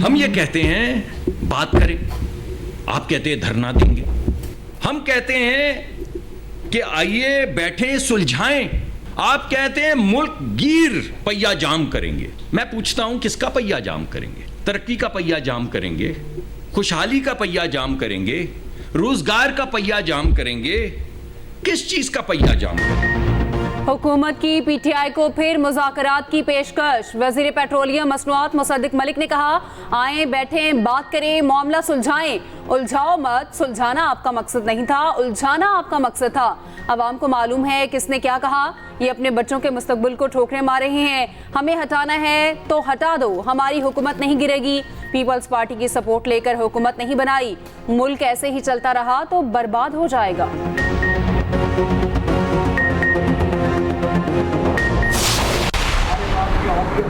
हम ये कहते हैं बात करें, आप कहते हैं धरना देंगे। हम कहते हैं कि आइए बैठें सुलझाएं, आप कहते हैं मुल्क गिर पहिया जाम करेंगे। मैं पूछता हूं किसका पहिया जाम करेंगे? तरक्की का पहिया जाम करेंगे, खुशहाली का पहिया जाम करेंगे, रोजगार का पहिया जाम करेंगे, किस चीज का पहिया जाम करेंगे? हुकूमत की पीटीआई को फिर मुज़ाकरात की पेशकश। वज़ीर पेट्रोलियम मसनूआत मुसद्दिक मलिक ने कहा, आए बैठें बात करें, मामला सुलझाएं, उलझाओ मत। सुलझाना आपका मकसद नहीं था, उलझाना आपका मकसद था। अवाम को मालूम है किसने क्या कहा। ये अपने बच्चों के मुस्तकबिल को ठोकरें मार रहे हैं। हमें हटाना है तो हटा दो, हमारी हुकूमत नहीं गिरेगी। पीपल्स पार्टी की सपोर्ट लेकर हुकूमत नहीं बनाई। मुल्क ऐसे ही चलता रहा तो बर्बाद हो जाएगा।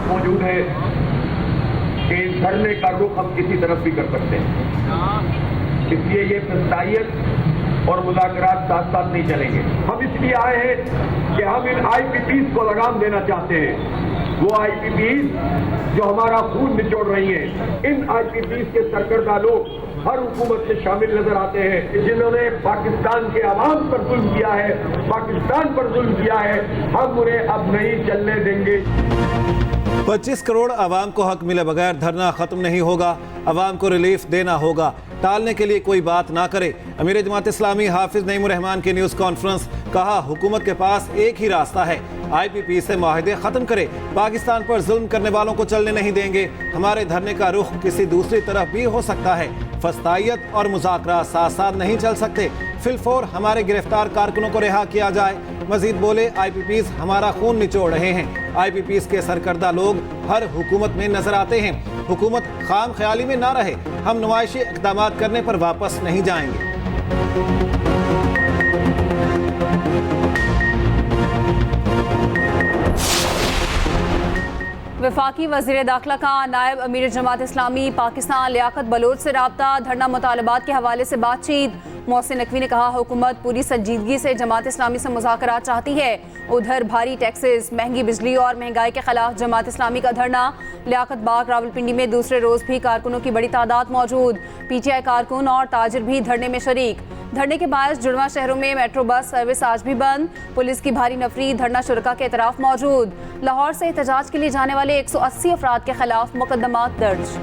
मौजूद है कि इस धरने का रुख हम किसी तरफ भी कर सकते हैं, इसलिए ये फसाइयत और मुज़ाकरात साथ साथ नहीं चलेंगे। हम इसलिए आए हैं कि हम इन IPPs को लगाम देना चाहते हैं। वो IPPs जो हमारा खून निचोड़ रही हैं, इन IPPs के सरकर्दा लोग हर हुकूमत से शामिल नजर आते हैं, जिन्होंने पाकिस्तान के अवाम पर जुल्म किया है, पाकिस्तान पर जुल्म किया है। हम उन्हें अब नहीं चलने देंगे। 25 करोड़ आवाम को हक मिले बगैर धरना खत्म नहीं होगा। आवाम को रिलीफ देना होगा, टालने के लिए कोई बात ना करे। अमीर जमात इस्लामी हाफिज नईमुर रहमान की न्यूज़ कॉन्फ्रेंस। कहा, हुकूमत के पास एक ही रास्ता है, IPP से माहिदे खत्म करे। पाकिस्तान पर जुल्म करने वालों को चलने नहीं देंगे। हमारे धरने का रुख किसी दूसरी तरफ भी हो सकता है। फस्तायत और मुज़ाकरात साथ साथ नहीं चल सकते। फिलफौर हमारे गिरफ्तार कारकुनों को रिहा किया जाए। मजीद बोले, IPPs हमारा खून निचोड़ रहे हैं। IPPs के सरकर्दा लोग हर हुकूमत में नजर आते हैं। हुकूमत खाम ख्याली में ना रहे। हम नुमाइशी इक़दाम करने पर वापस नहीं जाएंगे। वफाकी वज़ीर दाखिला का नायब अमीर जमात इस्लामी पाकिस्तान लियाकत बलोच से राब्ता। धरना मुतालबात के हवाले से बातचीत। मोहसिन नकवी ने कहा, हुकूमत पूरी संजीदगी से जमात इस्लामी से मुज़ाकरात चाहती है। उधर भारी टैक्सेस, महंगी बिजली और महंगाई के खिलाफ जमात इस्लामी का धरना। लियाकत बाग रावलपिंडी में दूसरे रोज भी कारकुनों की बड़ी तादाद मौजूद। PTI कारकुन और ताजिर भी धरने में शरीक। धरने के बायस जुड़वा शहरों में मेट्रो बस सर्विस आज भी बंद। पुलिस की भारी नफरी। धरना शुरका के इतराफ मौजूद। लाहौर से एहतजाज के लिए जाने वाले 180 अफराद के खिलाफ मुकदमात दर्ज।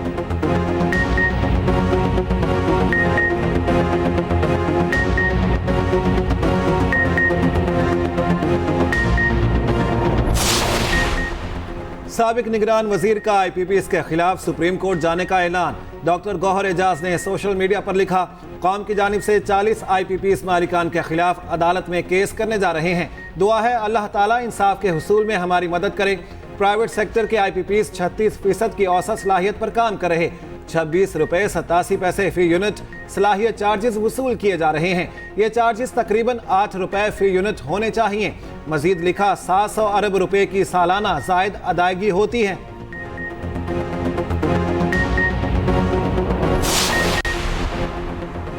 साबिक निगरान वजीर का IPPs के खिलाफ सुप्रीम कोर्ट जाने का ऐलान। डॉक्टर गौहर एजाज ने सोशल मीडिया पर लिखा, कौम की जानिब से 40 IPPs मालिकान के खिलाफ अदालत में केस करने जा रहे हैं। दुआ है अल्लाह ताला इंसाफ के हुसूल में हमारी मदद करे। प्राइवेट सेक्टर के IPPs 36% की औसत सलाहियत पर काम कर रहे। 26 रुपये 87 पैसे फी यूनिट सलाहियत चार्जेस वसूल किए जा रहे हैं। ये चार्जेस तकरीबन 8 रुपये फी यूनिट होने चाहिए। मजीद लिखा, 700 अरब रुपए की सालाना जायद अदायगी होती है।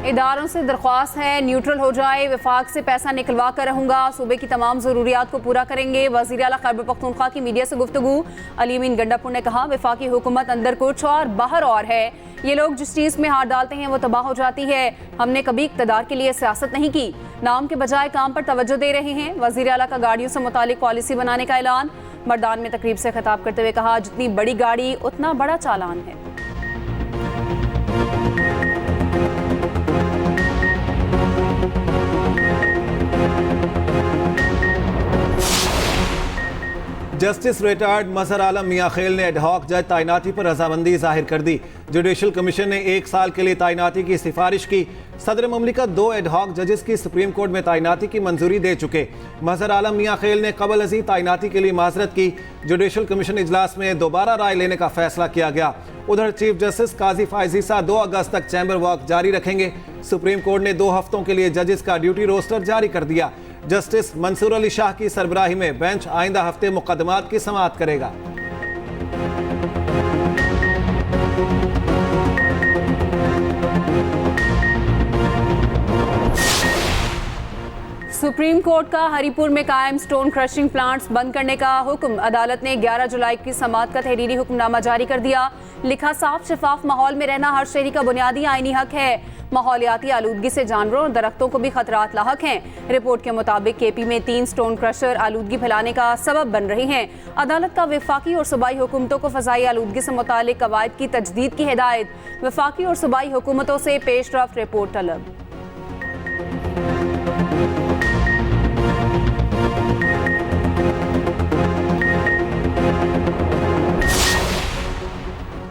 इदारों से दरख्वास्त है, न्यूट्रल हो जाए। वफाक से पैसा निकलवा कर रहूंगा। सूबे की तमाम ज़रूरियात को पूरा करेंगे। वज़ीर आला खैबर पख्तूनख्वा की मीडिया से गुफ्तगू। अली अमीन गंडापुर ने कहा, वफाकी हुकूमत अंदर कुछ और बाहर और है। ये लोग जिस चीज़ में हाथ डालते हैं वो तबाह हो जाती है। हमने कभी इक़्तिदार के लिए सियासत नहीं की, नाम के बजाय काम पर तवज्जो दे रहे हैं। वज़ीर आला का गाड़ियों से मुतालिक पॉलिसी बनाने का ऐलान। मर्दान में तकरीब से खिताब करते हुए कहा, जितनी बड़ी गाड़ी उतना बड़ा चालान है। जस्टिस रिटायर्ड मजहर आलम मियां खेल ने एडहॉक जज तैनाती पर रजामंदी जाहिर कर दी। जुडिशल कमीशन ने 1 साल के लिए तैनाती की सिफारिश की। सदर मुमलिकत 2 एडहॉक जजेस की सुप्रीम कोर्ट में तैनाती की मंजूरी दे चुके। मजहर आलम मियां खेल ने कबल अजी तैनाती के लिए माजरत की। जुडिशल कमीशन इजलास में दोबारा राय लेने का फैसला किया गया। उधर चीफ जस्टिस काजी फायजीसा 2 अगस्त तक चैम्बर वॉक जारी रखेंगे। सुप्रीम कोर्ट ने 2 हफ्तों के लिए जजेस का ड्यूटी रोस्टर जारी कर दिया। जस्टिस मंसूर अली शाह की सरबराही में बेंच आइंदा हफ्ते मुकदमात की समाअत करेगा। सुप्रीम कोर्ट का हरिपुर में कायम स्टोन क्रशिंग प्लांट्स बंद करने का हुक्म। अदालत ने 11 जुलाई की समाअत का तहरीरी हुक्मनामा जारी कर दिया। लिखा, साफ शफाफ माहौल में रहना हर शहरी का बुनियादी आईनी हक है। माहौलियाती आलूदगी से जानवरों और दरख्तों को भी खतरात लाहक हैं। रिपोर्ट के मुताबिक केपी में 3 स्टोन क्रशर आलूदगी फैलाने का सबब बन रहे हैं। अदालत का वफाकी और सूबाई हुकूमतों को फ़ज़ाई आलूदगी से मुतालिक कवायद की तजदीद की हिदायत। वफाकी और सूबाई हुकूमतों से पेशरफ्त रिपोर्ट तलब।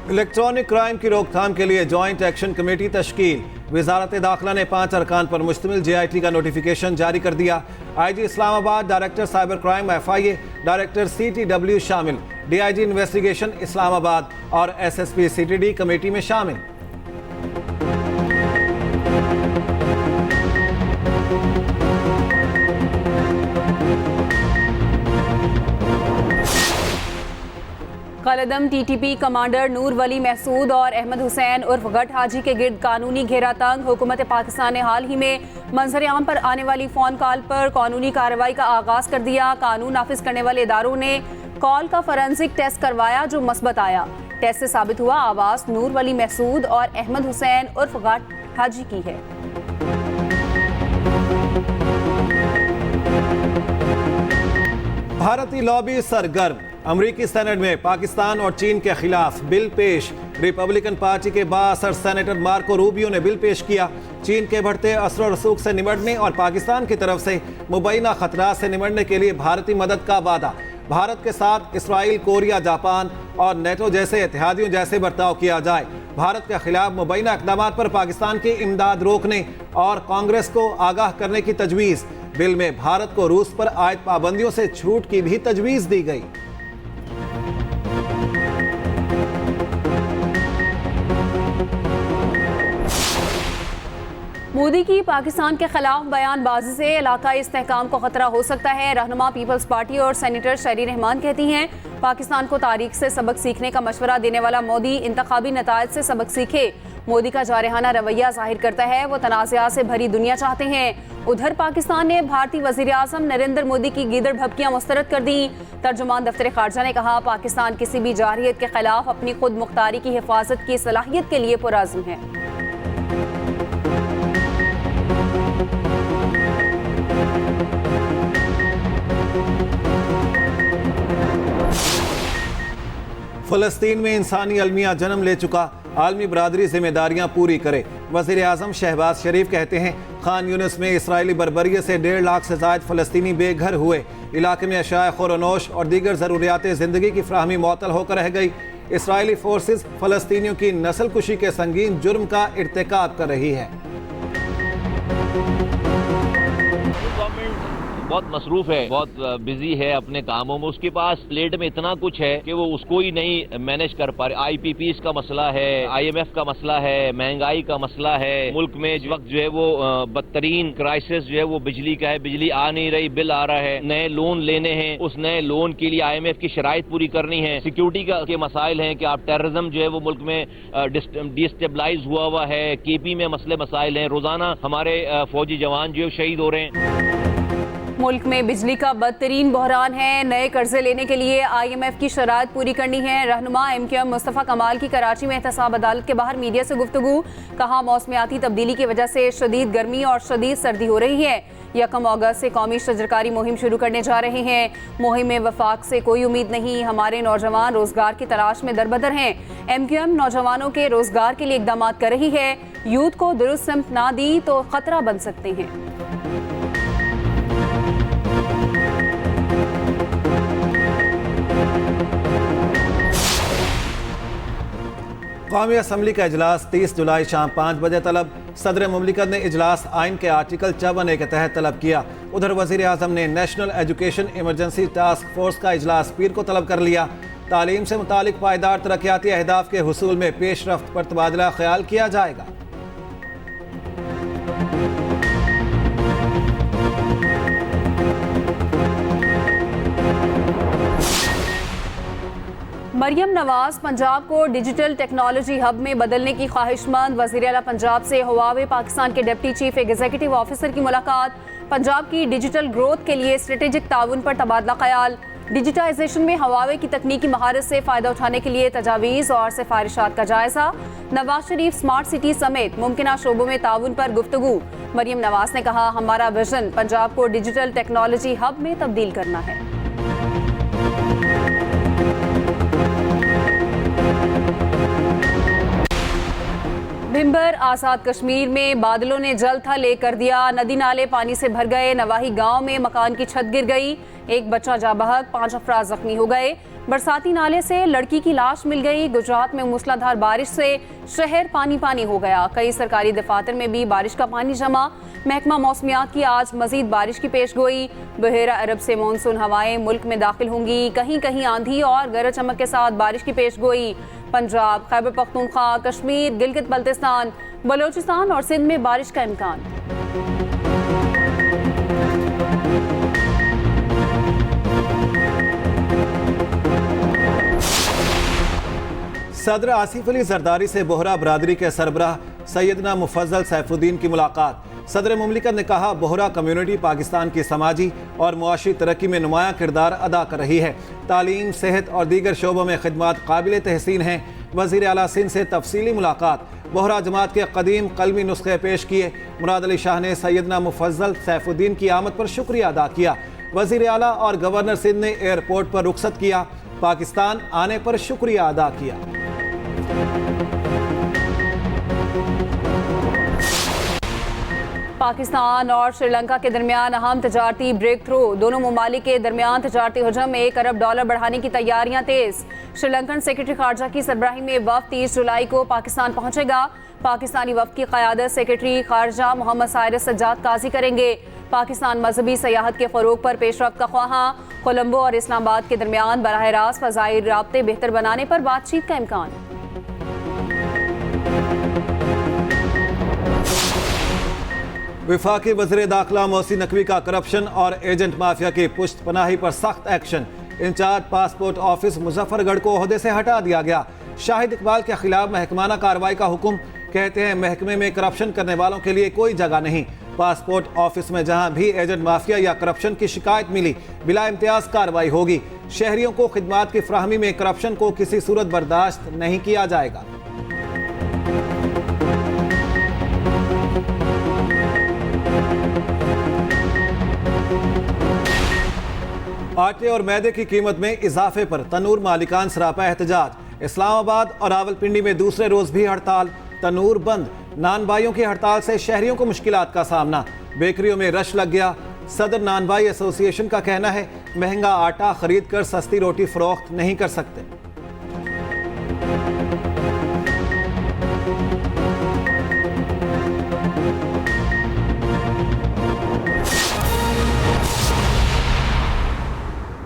इलेक्ट्रॉनिक क्राइम की रोकथाम के लिए जॉइंट एक्शन कमेटी तश्कील। वजारत दाखिला ने 5 अरकान पर मुश्तमिल JIT का नोटिफिकेशन जारी कर दिया। IG Islamabad, director cyber crime FIA, director CTW शामिल। DIG इन्वेस्टिगेशन इस्लामाबाद और SSP CTD कमेटी में शामिल। कलदम TTP कमांडर नूर वली महसूद और अहमद हुसैन उर्फ गट हाजी के गिर्द कानूनी घेरा तंग। हुकूमत पाकिस्तान ने हाल ही में मंजर-ए-आम पर आने वाली फ़ोन कॉल पर कानूनी कार्रवाई का आगाज़ कर दिया। कानून नाफिज करने वाले इदारों ने कॉल का फॉरेंसिक टेस्ट करवाया जो मस्बत आया। टेस्ट से साबित हुआ आवाज़ नूर वली महसूद और अहमद हुसैन उर्फ गट हाजी की है। भारतीय लॉबी सरगर्म। अमरीकी सेनेट में पाकिस्तान और चीन के खिलाफ बिल पेश। रिपब्लिकन पार्टी के बाअसर सेनेटर मार्को रूबियो ने बिल पेश किया। चीन के बढ़ते असर रसूख से निपटने और पाकिस्तान की तरफ से मुबैना खतरात से निपटने के लिए भारतीय मदद का वादा। भारत के साथ इसराइल, कोरिया, जापान और नेटो जैसे इत्तेहादियों जैसे बर्ताव किया जाए। भारत के खिलाफ मुबैना इक़दाम पर पाकिस्तान की इमदाद रोकने और कांग्रेस को आगाह करने की तजवीज़। बिल में भारत को रूस पर आयद पाबंदियों से छूट की भी तजवीज़ दी गई। मोदी की पाकिस्तान के खिलाफ बयानबाजी से इलाकाई इस्तेहकाम को खतरा हो सकता है। रहनुमा पीपल्स पार्टी और सेनेटर शहरी रहमान कहती हैं, पाकिस्तान को तारीख से सबक सीखने का मशवरा देने वाला मोदी इंतखाबी नतायज से सबक सीखे। मोदी का जारहाना रवैया जाहिर करता है वो तनाज़ात से भरी दुनिया चाहते हैं। उधर पाकिस्तान ने भारतीय वज़ीर आज़म नरेंद्र मोदी की गीदड़ भभकियाँ मुस्तरद कर दी। तर्जुमान दफ्तर खारजा ने कहा, पाकिस्तान किसी भी जारहियत के खिलाफ अपनी खुद मुख्तारी की हिफाजत की सलाहियत के लिए पुरअज़्म है। फ़लस्तीन में इंसानी अलमिया जन्म ले चुका। आलमी बरादरी जिम्मेदारियां पूरी करे। वज़ीर आज़म शहबाज शरीफ कहते हैं, खान यूनिस में इसराइली बर्बरियत से 1.5 लाख से ज़ायद फ़लस्तीनी बेघर हुए। इलाके में अशाए ख़ुरनोश और दीगर ज़रूरियात ज़िंदगी की फ्राहमी मुअत्तल होकर रह गई। इसराइली फोर्सेस फ़लस्तीनियों की नस्ल कुशी के संगीन जुर्म का इर्तिकाब कर रही है। बहुत मसरूफ है, बहुत बिजी है अपने कामों में। उसके पास प्लेट में इतना कुछ है कि वो उसको ही नहीं मैनेज कर पा रहे। IPPs का मसला है, IMF का मसला है, महंगाई का मसला है। मुल्क में इस वक्त जो है वो बदतरीन क्राइसिस जो है वो बिजली का है। बिजली आ नहीं रही, बिल आ रहा है। नए लोन लेने हैं, उस नए लोन के लिए IMF की शराइत पूरी करनी है। सिक्योरिटी के मसाइल हैं कि आप टेररिज्म जो है वो मुल्क में डिस्टेबलाइज हुआ है। KP में मसले मसाइल हैं। रोजाना हमारे फौजी जवान जो शहीद हो रहे हैं। मुल्क में बिजली का बदतरीन बहरान है। नए कर्जे लेने के लिए IMF की शराइत पूरी करनी है। रहनुमा MQM मुस्तफ़ा कमाल की कराची में एहतसाब अदालत के बाहर मीडिया से गुफ्तगू। कहा, मौसमियाती तब्दीली की वजह से शदीद गर्मी और शदीद सर्दी हो रही है। 1 अगस्त से कौमी शजरकारी मुहिम शुरू करने जा रहे हैं। मुहिम में वफाक से कोई उम्मीद नहीं। हमारे नौजवान रोजगार की तलाश में दरबदर हैं। MQM नौजवानों के रोजगार के लिए इकदाम कर रही है। यूथ को दुरुस्त सिमत ना दी तो खतरा बन सकते हैं। कौमी असम्बली का इजलास 30 जुलाई शाम 5 बजे तलब। सदर मुमलिकत ने इजलास आइन के आर्टिकल 54A के तहत तलब किया। उधर वज़ीर आज़म ने national education emergency task force का इजलास पीर को तलब कर लिया। तालीम से मुतालिक पायदार तरक्याती अहदाफ के हुसूल में पेशरफ्त पर तबादला ख्याल किया जाएगा। मरियम नवाज पंजाब को डिजिटल टेक्नोलॉजी हब में बदलने की ख्वाहिशमंद। वज़ीर आला पंजाब से हुआवे पाकिस्तान के डिप्टी चीफ एग्जीक्यूटिव ऑफिसर की मुलाकात। पंजाब की डिजिटल ग्रोथ के लिए स्ट्रेटेजिक ताउन पर तबादला ख्याल। डिजिटाइजेशन में हवावे की तकनीकी महारत से फ़ायदा उठाने के लिए तजावीज़ और सिफारिशात का जायज़ा। नवाज शरीफ स्मार्ट सिटी समेत मुमकिना शोबों में ताउन पर गुफ्तगू। मरियम नवाज ने कहा, हमारा विजन पंजाब को डिजिटल टेक्नोलॉजी हब में तब्दील करना है। भिंबर आज़ाद कश्मीर में बादलों ने जल थल एक कर दिया। नदी नाले पानी से भर गए। नवाही गांव में मकान की छत गिर गई। एक बच्चा जा बहक, 5 अफराद जख्मी हो गए। बरसाती नाले से लड़की की लाश मिल गई। गुजरात में मूसलाधार बारिश से शहर पानी पानी हो गया। कई सरकारी दफातर में भी बारिश का पानी जमा। महकमा मौसमियात की आज मजीद बारिश की पेशगोई। बहेरा अरब से मानसून हवाएं मुल्क में दाखिल होंगी। कहीं कहीं आंधी और गरज चमक के साथ बारिश की पेशगोई। पंजाब, खैबर पख्तूनख्वा, कश्मीर, गिलगित बल्तिस्तान, बलोचिस्तान और सिंध में बारिश का इम्कान। सदर आसिफ अली जरदारी से बोहरा बरादरी के सरबराह सैयदना मुफज्जल सैफुद्दीन की मुलाकात। सदर मुमलिकत ने कहा, बोहरा कम्युनिटी पाकिस्तान की समाजी और मुआशी तरक्की में नुमायां किरदार अदा कर रही है। तालीम, सेहत और दीगर शोबों में खिदमात काबिल तहसीन हैं। वज़ीर आला सिंध से तफसीली मुलाकात। बोहरा जमात के कदीम कलमी नुस्खे पेश किए। मुराद अली शाह ने सैयदना मुफज्जल सैफुद्दीन की आमद पर शुक्रिया अदा किया। वज़ीर आला और गवर्नर सिंध ने एयरपोर्ट पर रुखसत किया। पाकिस्तान आने पर शुक्रिया अदा किया। पाकिस्तान और श्रीलंका के दरमियान अहम तजारती ब्रेक थ्रू। दोनों ममालिक के दरमियान तजारती हजम में $1 अरब बढ़ाने की तैयारियां तेज। श्रीलंकन सेक्रेटरी खारजा की सरबराही में वफ्द 30 जुलाई को पाकिस्तान पहुंचेगा। पाकिस्तानी वफ्द की क़यादत सेक्रेटरी खारजा मोहम्मद साइरस सज्जाद काजी करेंगे। पाकिस्तान मजहबी सयाहत के फ़रोग पर पेशरफ्त का ख्वाहां। कोलंबो और इस्लामाबाद के दरमियान बराह रास्त फ़ज़ाई राब्ते बेहतर बनाने पर बातचीत का इम्कान। वफाकी वज़ीर दाखिला मोहसिन नकवी का करप्शन और एजेंट माफिया की पुश्त पनाही पर सख्त action. Incharge passport office Muzaffargarh को ओहदे से हटा दिया गया। शाहिद इकबाल के खिलाफ महकमाना कार्रवाई का हुक्म। कहते हैं महकमे में करप्शन करने वालों के लिए कोई जगह नहीं। पासपोर्ट ऑफिस में जहां भी एजेंट माफिया या करप्शन की शिकायत मिली, बिला इम्तियाज कार्रवाई होगी। शहरियों को खिदमात की फ्राहमी में करप्शन को किसी सूरत बर्दाश्त नहीं किया जाएगा। आटे और मैदे की कीमत में इजाफे पर तनूर मालिकान सरापा एहतजाज। इस्लामाबाद और रावलपिंडी में दूसरे रोज भी हड़ताल। तनूर बंद। नान भाइयों की हड़ताल से शहरियों को मुश्किलात का सामना। बेकरियों में रश लग गया। सदर नान भाई एसोसिएशन का कहना है, महंगा आटा खरीद कर सस्ती रोटी फरोख्त नहीं कर सकते।